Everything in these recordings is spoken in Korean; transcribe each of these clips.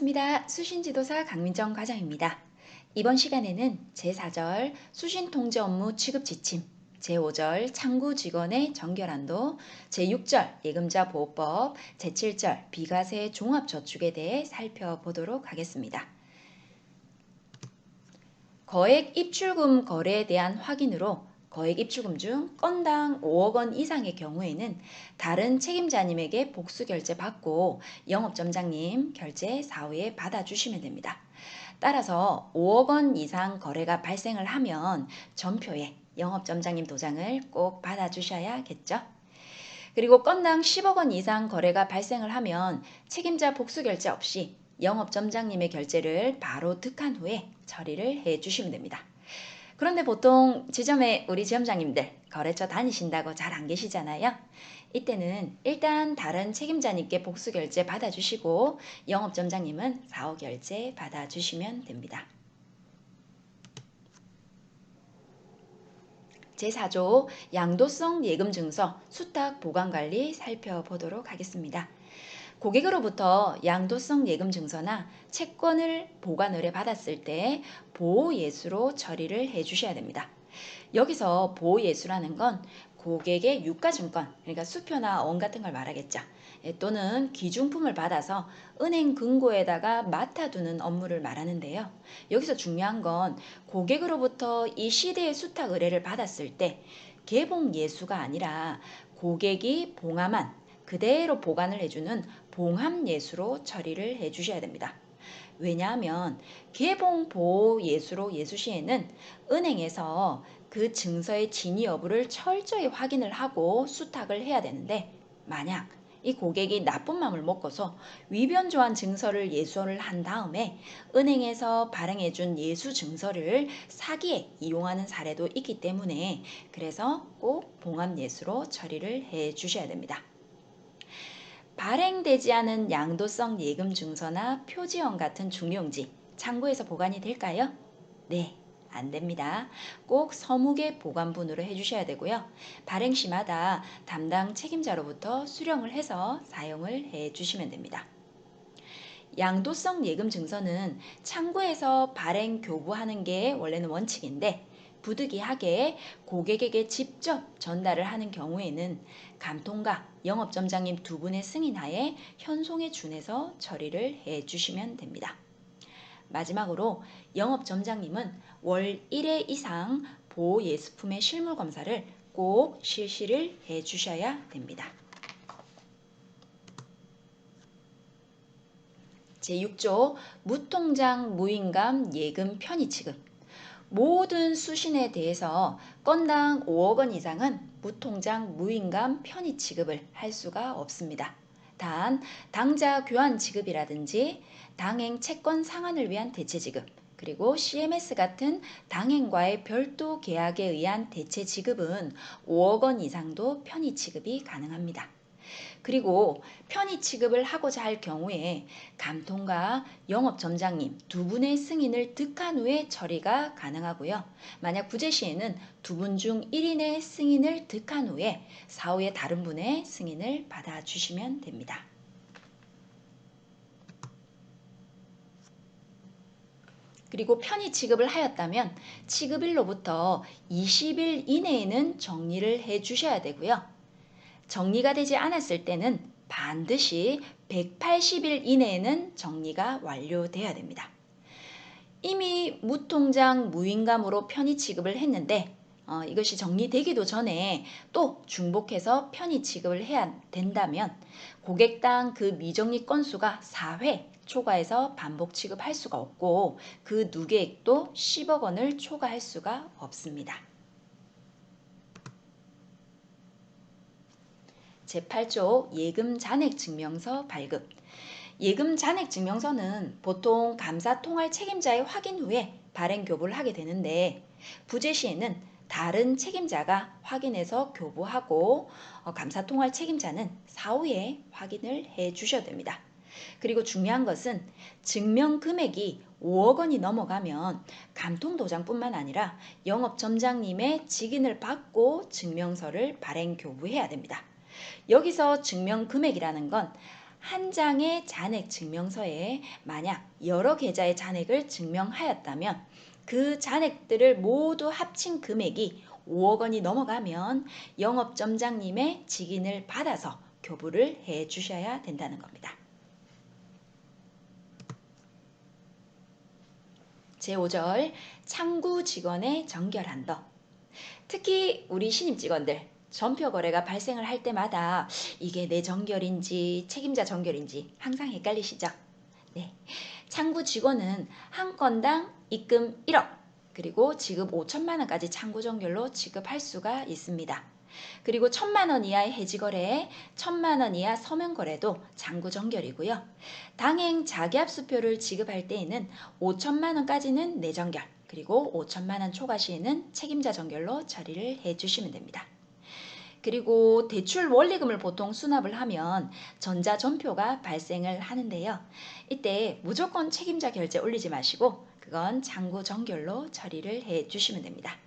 반갑습니다. 수신지도사 강민정 과장입니다. 이번 시간에는 제4절 수신통제 업무 취급 지침, 제5절 창구 직원의 정결한도, 제6절 예금자 보호법, 제7절 비과세 종합저축에 대해 살펴보도록 하겠습니다. 거액 입출금 거래에 대한 확인으로 거액 입출금 중 건당 5억 원 이상의 경우에는 다른 책임자님에게 복수 결제 받고 영업점장님 결제 사후에 받아주시면 됩니다. 따라서 5억 원 이상 거래가 발생을 하면 전표에 영업점장님 도장을 꼭 받아주셔야겠죠. 그리고 건당 10억 원 이상 거래가 발생을 하면 책임자 복수 결제 없이 영업점장님의 결제를 바로 득한 후에 처리를 해주시면 됩니다. 그런데 보통 지점에 우리 지점장님들 거래처 다니신다고 잘 안 계시잖아요. 이때는 일단 다른 책임자님께 복수 결제 받아주시고 영업점장님은 사후 결제 받아주시면 됩니다. 제4조 양도성 예금증서 수탁 보관관리 살펴보도록 하겠습니다. 고객으로부터 양도성 예금증서나 채권을 보관 의뢰 받았을 때 보호예수로 처리를 해주셔야 됩니다. 여기서 보호예수라는 건 고객의 유가증권, 그러니까 수표나 원 같은 걸 말하겠죠. 또는 귀중품을 받아서 은행 금고에다가 맡아두는 업무를 말하는데요. 여기서 중요한 건 고객으로부터 이 시대의 수탁 의뢰를 받았을 때 개봉예수가 아니라 고객이 봉함한 그대로 보관을 해주는 봉함예수로 처리를 해주셔야 됩니다. 왜냐하면 개봉보호예수로 예수 시에는 은행에서 그 증서의 진위 여부를 철저히 확인을 하고 수탁을 해야 되는데 만약 이 고객이 나쁜 마음을 먹고서 위변조한 증서를 예수를 한 다음에 은행에서 발행해준 예수 증서를 사기에 이용하는 사례도 있기 때문에 그래서 꼭 봉합예수로 처리를 해 주셔야 됩니다. 발행되지 않은 양도성 예금 증서나 표지원 같은 중요용지 창구에서 보관이 될까요? 네, 안 됩니다. 꼭 서무개 보관분으로 해주셔야 되고요. 발행 시마다 담당 책임자로부터 수령을 해서 사용을 해주시면 됩니다. 양도성 예금 증서는 창구에서 발행 교부하는 게 원래는 원칙인데 부득이하게 고객에게 직접 전달을 하는 경우에는 감통과 영업점장님 두 분의 승인하에 현송에 준해서 처리를 해주시면 됩니다. 마지막으로 영업점장님은 월 1회 이상 보호예수품의 실물 검사를 꼭 실시를 해주셔야 됩니다. 제6조 무통장 무인감 예금 편의 취급. 모든 수신에 대해서 건당 5억 원 이상은 무통장 무인감 편의 취급을 할 수가 없습니다. 단 당자 교환 지급이라든지 당행 채권 상환을 위한 대체 지급, 그리고 CMS 같은 당행과의 별도 계약에 의한 대체 지급은 5억 원 이상도 편의 취급이 가능합니다. 그리고 편의 취급을 하고자 할 경우에 감통과 영업점장님 두 분의 승인을 득한 후에 처리가 가능하고요. 만약 부재 시에는 두 분 중 1인의 승인을 득한 후에 사후에 다른 분의 승인을 받아주시면 됩니다. 그리고 편의 취급을 하였다면 취급일로부터 20일 이내에는 정리를 해 주셔야 되고요. 정리가 되지 않았을 때는 반드시 180일 이내에는 정리가 완료돼야 됩니다. 이미 무통장 무인감으로 편의 취급을 했는데 이것이 정리되기도 전에 또 중복해서 편의 취급을 해야 된다면 고객당 그 미정리 건수가 4회 초과해서 반복 취급할 수가 없고 그 누계액도 10억 원을 초과할 수가 없습니다. 제8조 예금 잔액 증명서 발급. 예금 잔액 증명서는 보통 감사 통할 책임자의 확인 후에 발행 교부를 하게 되는데 부재 시에는 다른 책임자가 확인해서 교부하고 감사 통할 책임자는 사후에 확인을 해 주셔야 됩니다. 그리고 중요한 것은 증명 금액이 5억 원이 넘어가면 감통도장뿐만 아니라 영업점장님의 직인을 받고 증명서를 발행 교부해야 됩니다. 여기서 증명 금액이라는 건 한 장의 잔액 증명서에 만약 여러 계좌의 잔액을 증명하였다면 그 잔액들을 모두 합친 금액이 5억 원이 넘어가면 영업점장님의 직인을 받아서 교부를 해 주셔야 된다는 겁니다. 제5절 창구 직원의 정결한도. 특히 우리 신입 직원들 전표 거래가 발생을 할 때마다 이게 내 정결인지 책임자 정결인지 항상 헷갈리시죠? 네. 창구 직원은 한 건당 입금 1억 그리고 지급 5천만 원까지 창구 정결로 지급할 수가 있습니다. 그리고 1,000만 원 이하의 해지 거래에 1,000만 원 이하 서면 거래도 장구 정결이고요. 당행 자기합수표를 지급할 때에는 5천만 원까지는 내정결 그리고 5천만 원 초과 시에는 책임자 정결로 처리를 해주시면 됩니다. 그리고 대출 원리금을 보통 수납을 하면 전자전표가 발생을 하는데요. 이때 무조건 책임자 결제 올리지 마시고 그건 장구 정결로 처리를 해주시면 됩니다.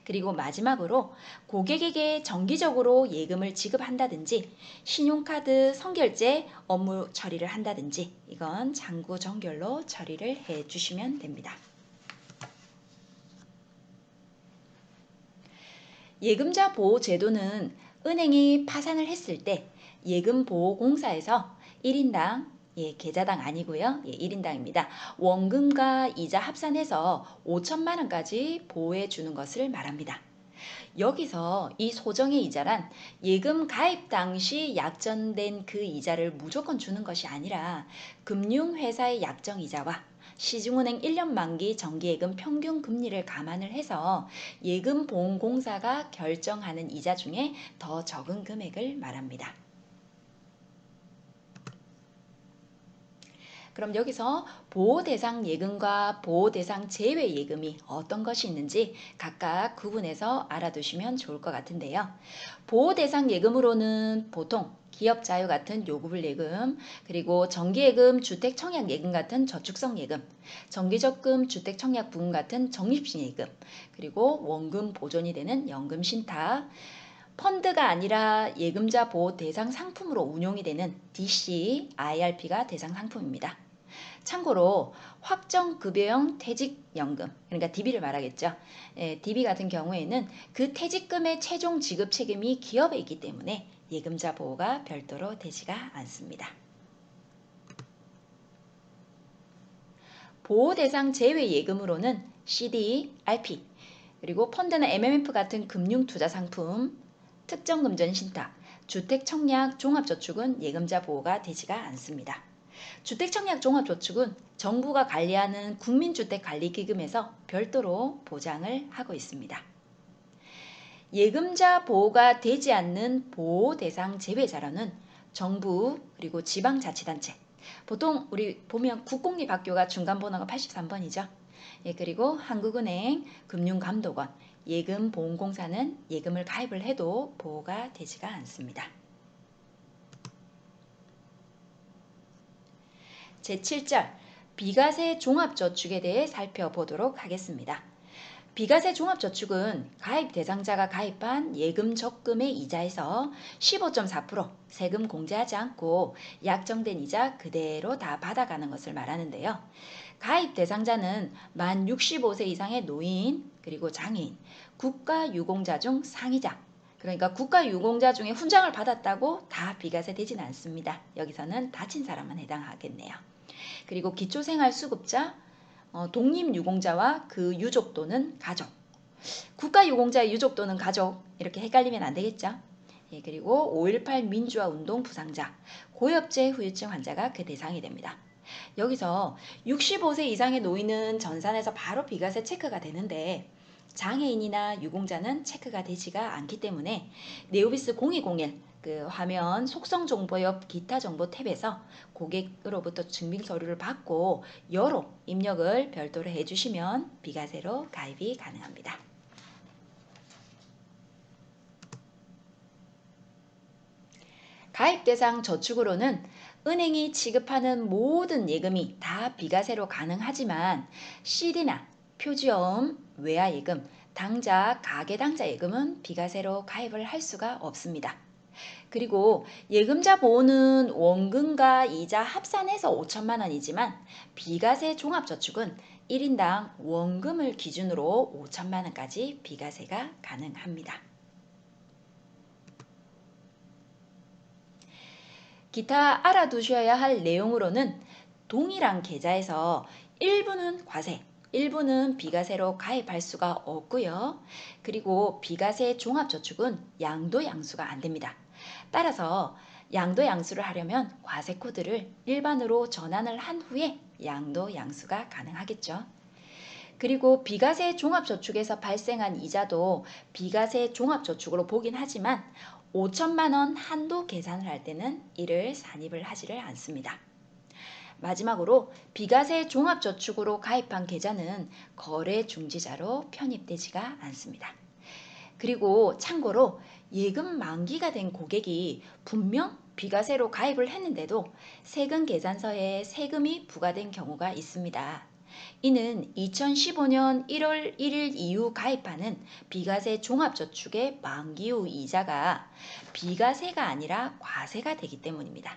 그리고 마지막으로 고객에게 정기적으로 예금을 지급한다든지 신용카드 선결제 업무 처리를 한다든지 이건 장구 정결로 처리를 해주시면 됩니다. 예금자 보호 제도는 은행이 파산을 했을 때 예금보호공사에서 1인당 계좌당 아니고요. 1인당입니다. 원금과 이자 합산해서 5천만 원까지 보호해 주는 것을 말합니다. 여기서 이 소정의 이자란 예금 가입 당시 약정된 그 이자를 무조건 주는 것이 아니라 금융회사의 약정 이자와 시중은행 1년 만기 정기예금 평균 금리를 감안을 해서 예금보험공사가 결정하는 이자 중에 더 적은 금액을 말합니다. 그럼 여기서 보호대상 예금과 보호대상 제외 예금이 어떤 것이 있는지 각각 구분해서 알아두시면 좋을 것 같은데요. 보호대상 예금으로는 보통 기업자유 같은 요구불 예금, 그리고 정기예금, 주택청약예금 같은 저축성 예금, 정기적금, 주택청약부금 같은 적립식 예금, 그리고 원금 보존이 되는 연금신탁, 펀드가 아니라 예금자 보호 대상 상품으로 운용이 되는 DC, IRP가 대상 상품입니다. 참고로 확정급여형 퇴직연금, 그러니까 DB를 말하겠죠. DB 같은 경우에는 그 퇴직금의 최종 지급 책임이 기업에 있기 때문에 예금자 보호가 별도로 되지가 않습니다. 보호 대상 제외 예금으로는 CD, RP, 그리고 펀드나 MMF 같은 금융투자 상품, 특정금전 신탁, 주택청약 종합저축은 예금자 보호가 되지가 않습니다. 주택청약 종합저축은 정부가 관리하는 국민주택관리기금에서 별도로 보장을 하고 있습니다. 예금자 보호가 되지 않는 보호 대상 제외 자료는 정부 그리고 지방자치단체, 보통 우리 보면 국공립학교가 중간번호가 83번이죠. 그리고 한국은행, 금융감독원, 예금보험공사는 예금을 가입을 해도 보호가 되지가 않습니다. 제7절 비과세 종합저축에 대해 살펴보도록 하겠습니다. 비과세 종합저축은 가입 대상자가 가입한 예금 적금의 이자에서 15.4% 세금 공제하지 않고 약정된 이자 그대로 다 받아가는 것을 말하는데요. 가입 대상자는 만 65세 이상의 노인 그리고 장애인, 국가유공자 중 상이자, 그러니까 국가유공자 중에 훈장을 받았다고 다 비과세 되진 않습니다. 여기서는 다친 사람만 해당하겠네요. 그리고 기초생활수급자, 독립유공자와 그 유족 또는 가족, 국가유공자의 유족 또는 가족 이렇게 헷갈리면 안 되겠죠. 그리고 5.18 민주화운동 부상자, 고엽제 후유증 환자가 그 대상이 됩니다. 여기서 65세 이상의 노인은 전산에서 바로 비과세 체크가 되는데 장애인이나 유공자는 체크가 되지가 않기 때문에 네오비스 0201 그 화면 속성 정보 옆 기타 정보 탭에서 고객으로부터 증빙 서류를 받고 여로 입력을 별도로 해주시면 비과세로 가입이 가능합니다. 가입 대상 저축으로는 은행이 지급하는 모든 예금이 다 비과세로 가능하지만 CD나 표지어음, 외화예금, 당자, 가계당자 예금은 비과세로 가입을 할 수가 없습니다. 그리고 예금자 보호는 원금과 이자 합산해서 5천만 원이지만 비과세 종합저축은 1인당 원금을 기준으로 5천만 원까지 비과세가 가능합니다. 기타 알아두셔야 할 내용으로는 동일한 계좌에서 일부는 과세, 일부는 비과세로 가입할 수가 없고요. 그리고 비과세 종합저축은 양도 양수가 안 됩니다. 따라서 양도 양수를 하려면 과세 코드를 일반으로 전환을 한 후에 양도 양수가 가능하겠죠. 그리고 비과세 종합저축에서 발생한 이자도 비과세 종합저축으로 보긴 하지만 5천만 원 한도 계산을 할 때는 이를 산입을 하지를 않습니다. 마지막으로 비과세 종합저축으로 가입한 계좌는 거래 중지자로 편입되지가 않습니다. 그리고 참고로 예금 만기가 된 고객이 분명 비과세로 가입을 했는데도 세금 계산서에 세금이 부과된 경우가 있습니다. 이는 2015년 1월 1일 이후 가입하는 비과세 종합저축의 만기 후 이자가 비과세가 아니라 과세가 되기 때문입니다.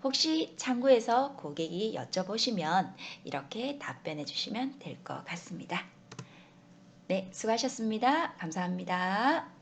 혹시 참고해서 고객이 여쭤보시면 이렇게 답변해 주시면 될 것 같습니다. 네, 수고하셨습니다. 감사합니다.